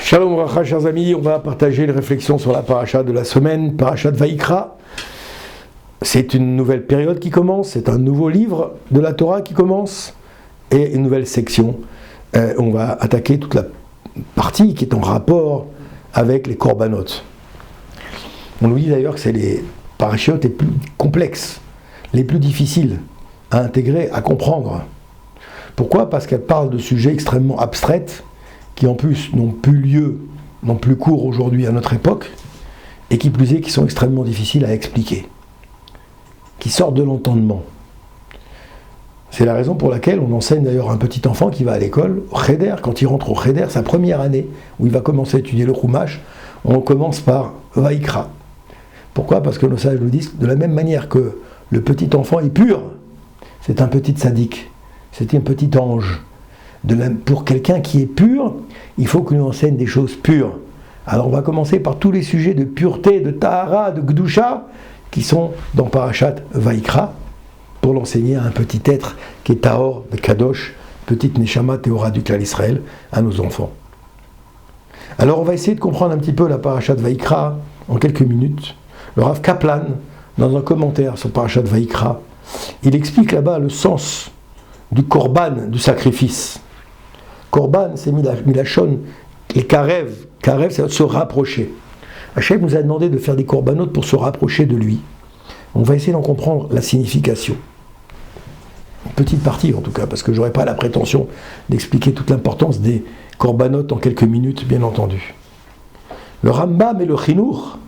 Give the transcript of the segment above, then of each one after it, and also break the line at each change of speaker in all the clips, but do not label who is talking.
Shalom Racha, chers amis, on va partager les réflexions sur la paracha de la semaine, paracha de Vaïkra. C'est une nouvelle période qui commence, c'est un nouveau livre de la Torah qui commence, et une nouvelle section. On va attaquer toute la partie qui est en rapport avec les korbanot. On nous dit d'ailleurs que c'est les parachiotes les plus complexes, les plus difficiles à intégrer, à comprendre. Pourquoi ? Parce qu'elles parlent de sujets extrêmement abstraits, qui en plus n'ont plus cours aujourd'hui à notre époque, et qui plus est, qui sont extrêmement difficiles à expliquer, qui sortent de l'entendement. C'est la raison pour laquelle on enseigne d'ailleurs à un petit enfant qui va à l'école, au Cheder, quand il rentre au Cheder, sa première année, où il va commencer à étudier le Chumash, on commence par Vaïkra. Pourquoi ? Parce que nos sages nous disent, de la même manière que le petit enfant est pur, c'est un petit tzaddik, c'est un petit ange. Pour quelqu'un qui est pur, il faut qu'on lui enseigne des choses pures. Alors on va commencer par tous les sujets de pureté, de tahara, de gdusha, qui sont dans Parashat Vaïkra, pour l'enseigner à un petit être qui est tahor, de kadosh, petite neshama théora du Klal Israël, à nos enfants. Alors on va essayer de comprendre un petit peu la Parashat Vaïkra en quelques minutes. Le Rav Kaplan, dans un commentaire sur Parashat Vaïkra, il explique là-bas le sens du korban, du sacrifice. Korban, c'est milachon, et karev, c'est se rapprocher. Hachem nous a demandé de faire des korbanot pour se rapprocher de lui. On va essayer d'en comprendre la signification. Une petite partie en tout cas, parce que je n'aurai pas la prétention d'expliquer toute l'importance des korbanot en quelques minutes, bien entendu. Le Rambam et le Chinour,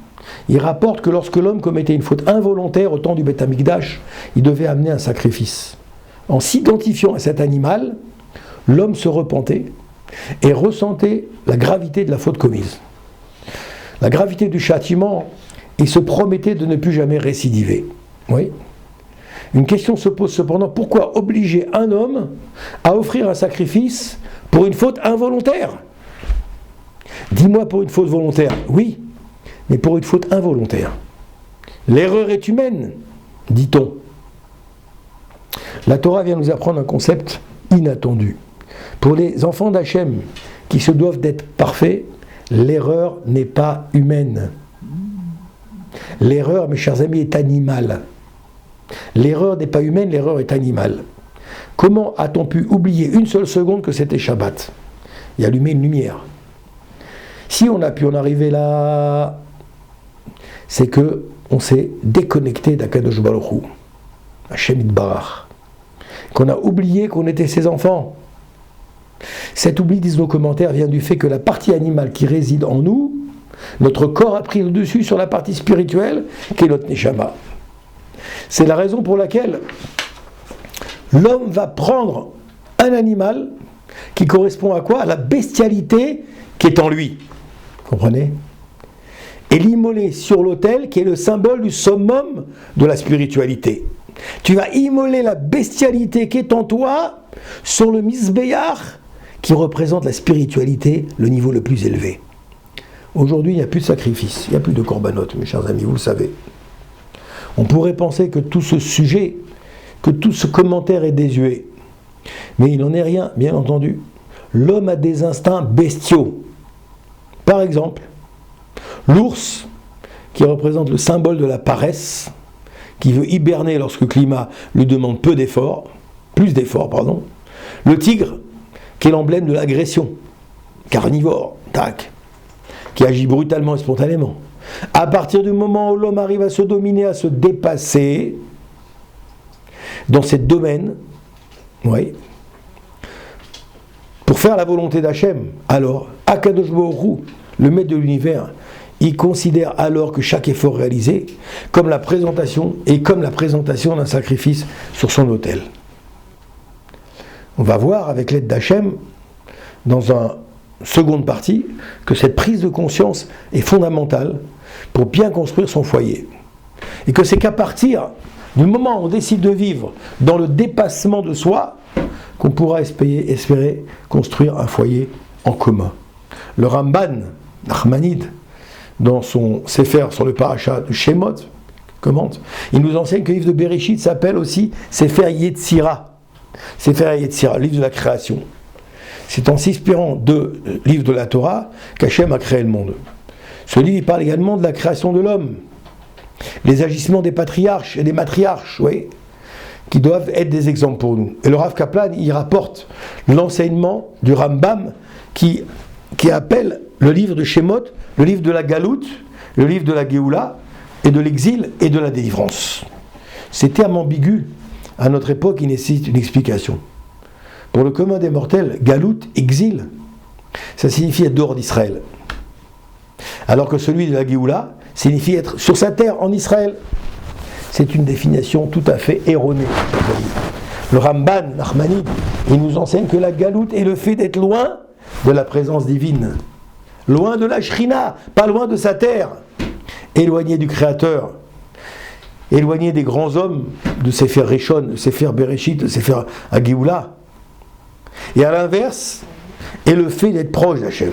ils rapportent que lorsque l'homme commettait une faute involontaire au temps du Beth Amikdash, il devait amener un sacrifice. En s'identifiant à cet animal, l'homme se repentait et ressentait la gravité de la faute commise, la gravité du châtiment, et se promettait de ne plus jamais récidiver. Oui. Une question se pose cependant, pourquoi obliger un homme à offrir un sacrifice pour une faute involontaire ? Dis-moi pour une faute volontaire, oui, mais pour une faute involontaire. L'erreur est humaine, dit-on. La Torah vient nous apprendre un concept inattendu. Pour les enfants d'Hachem qui se doivent d'être parfaits, l'erreur n'est pas humaine. L'erreur, mes chers amis, est animale. L'erreur n'est pas humaine, l'erreur est animale. Comment a-t-on pu oublier une seule seconde que c'était Shabbat et allumer une lumière ? Si on a pu en arriver là, c'est que on s'est déconnecté d'Akadosh Baruch Hu, Hachem Yitbarach, qu'on a oublié qu'on était ses enfants. Cet oubli, disent nos commentaires, vient du fait que la partie animale qui réside en nous, notre corps a pris le dessus sur la partie spirituelle, qui est notre neshama. C'est la raison pour laquelle l'homme va prendre un animal qui correspond à quoi ? À la bestialité qui est en lui. Comprenez ? Et l'immoler sur l'autel qui est le symbole du summum de la spiritualité. Tu vas immoler la bestialité qui est en toi sur le misbéach qui représente la spiritualité, le niveau le plus élevé. Aujourd'hui, il n'y a plus de sacrifice, il n'y a plus de korbanot, mes chers amis, vous le savez. On pourrait penser que tout ce sujet, que tout ce commentaire est désuet. Mais il n'en est rien, bien entendu. L'homme a des instincts bestiaux. Par exemple, l'ours, qui représente le symbole de la paresse, qui veut hiberner lorsque le climat lui demande plus d'efforts. Le tigre, qui est l'emblème de l'agression, carnivore, tac, qui agit brutalement et spontanément. À partir du moment où l'homme arrive à se dominer, à se dépasser dans ces domaines, oui, pour faire la volonté d'Hachem, alors, Akadosh Baruch Hu, le maître de l'univers, il considère alors que chaque effort réalisé comme la présentation d'un sacrifice sur son autel. On va voir avec l'aide d'Hachem, dans une seconde partie, que cette prise de conscience est fondamentale pour bien construire son foyer. Et que c'est qu'à partir du moment où on décide de vivre dans le dépassement de soi, qu'on pourra espérer construire un foyer en commun. Le Ramban, Nachmanide, dans son Sefer sur le Parashat de Shemot, commente, il nous enseigne que le livre de Bereshit s'appelle aussi Sefer Yetzira. Sefer Yetzira, le livre de la création. C'est en s'inspirant de livre de la Torah qu'Hachem a créé le monde. Ce livre il parle également de la création de l'homme, les agissements des patriarches et des matriarches, oui, qui doivent être des exemples pour nous. Et le Rav Kaplan, il rapporte l'enseignement du Rambam qui appelle le livre de Shemot, le livre de la Galout, le livre de la Géoula, et de l'exil et de la délivrance. Ces termes ambigus, à notre époque, ils nécessitent une explication. Pour le commun des mortels, Galout, exil, ça signifie être dehors d'Israël. Alors que celui de la Géoula signifie être sur sa terre, en Israël. C'est une définition tout à fait erronée. Le Ramban, Nachmanides, il nous enseigne que la Galout est le fait d'être loin de la présence divine. Loin de la Shrina, pas loin de sa terre. Éloigné du Créateur. Éloigné des grands hommes de Sefer Rishon, de Sefer Bereshit, de Sefer Agéoula. Et à l'inverse, est le fait d'être proche d'Hachem.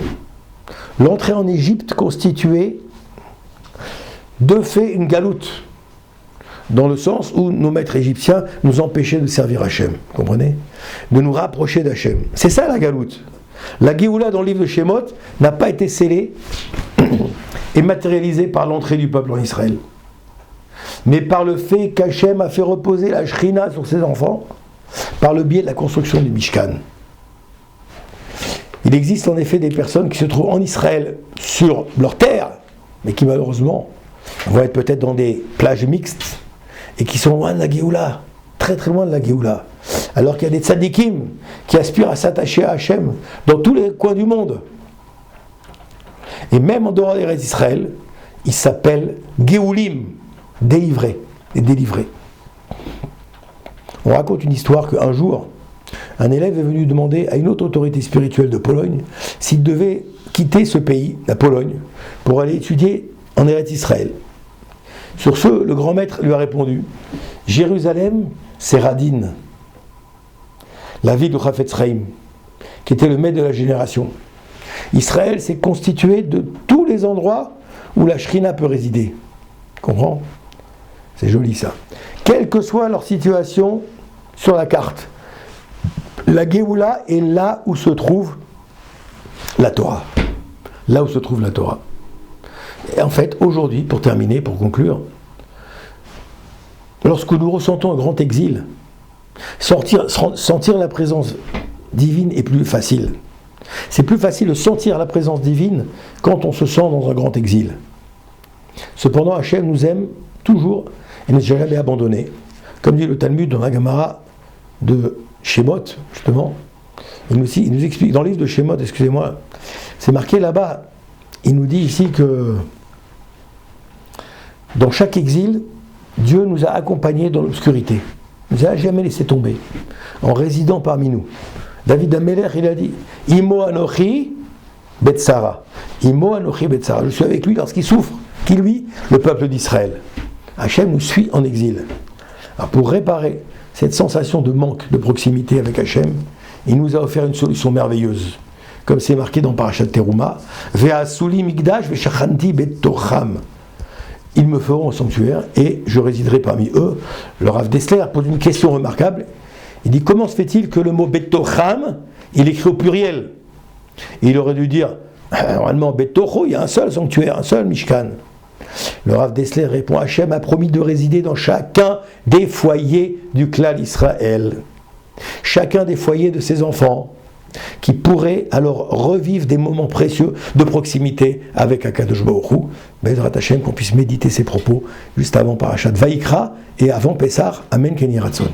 L'entrée en Égypte constituait de fait une galoute, dans le sens où nos maîtres égyptiens nous empêchaient de servir Hachem, comprenez ? De nous rapprocher d'Hachem. C'est ça la galoute. La Géoula dans le livre de Shemot n'a pas été scellée et matérialisée par l'entrée du peuple en Israël, mais par le fait qu'Hachem a fait reposer la Shrina sur ses enfants par le biais de la construction du Mishkan. Il existe en effet des personnes qui se trouvent en Israël sur leur terre, mais qui malheureusement vont être peut-être dans des plages mixtes et qui sont loin de la Géoula, très très loin de la Géoula. Alors qu'il y a des tzadikim qui aspirent à s'attacher à Hachem dans tous les coins du monde. Et même en dehors des restes d'Israël, ils s'appellent Géoulim, délivrés et délivrés. On raconte une histoire qu'un jour, un élève est venu demander à une autre autorité spirituelle de Pologne s'il devait quitter ce pays, la Pologne, pour aller étudier en Eretz Israël. Sur ce, le grand maître lui a répondu « Jérusalem, c'est Radin, la ville de Chafetz Chaim, qui était le maître de la génération. Israël, c'est constitué de tous les endroits où la Shrina peut résider. » Comprends ? C'est joli ça. Quelle que soit leur situation sur la carte, la Géoula est là où se trouve la Torah. Là où se trouve la Torah. Et en fait, aujourd'hui, pour terminer, pour conclure, lorsque nous ressentons un grand exil, sentir la présence divine est plus facile. C'est plus facile de sentir la présence divine quand on se sent dans un grand exil. Cependant, Hachem nous aime toujours et ne nous a jamais abandonnés. Comme dit le Talmud dans la Gemara de Shemot, justement, il nous explique, dans le livre de Shemot, excusez-moi, c'est marqué là-bas, il nous dit ici que dans chaque exil, Dieu nous a accompagnés dans l'obscurité. Il ne nous a jamais laissé tomber, en résidant parmi nous. David Ameler, il a dit « Imo anochi betsara » Imo anochi betsara. Je suis avec lui lorsqu'il souffre, qui lui, le peuple d'Israël. Hachem nous suit en exil. Alors pour réparer cette sensation de manque de proximité avec Hachem, il nous a offert une solution merveilleuse. Comme c'est marqué dans Parashat Teruma, « Ve'asuli migdash ve'shachanti betocham » Ils me feront un sanctuaire et je résiderai parmi eux. Le Rav Dessler pose une question remarquable. Il dit, comment se fait-il que le mot betocham, il écrit au pluriel ? Et il aurait dû dire, normalement, betocho, il y a un seul sanctuaire, un seul mishkan. Le Rav Dessler répond, Hachem a promis de résider dans chacun des foyers du clan d'Israël. Chacun des foyers de ses enfants, qui pourraient alors revivre des moments précieux de proximité avec Akadosh Baruch Hu. Bezrat Hachem, qu'on puisse méditer ses propos juste avant Parashat Vayikra et avant Pessah. Amen Ken Yiratzon.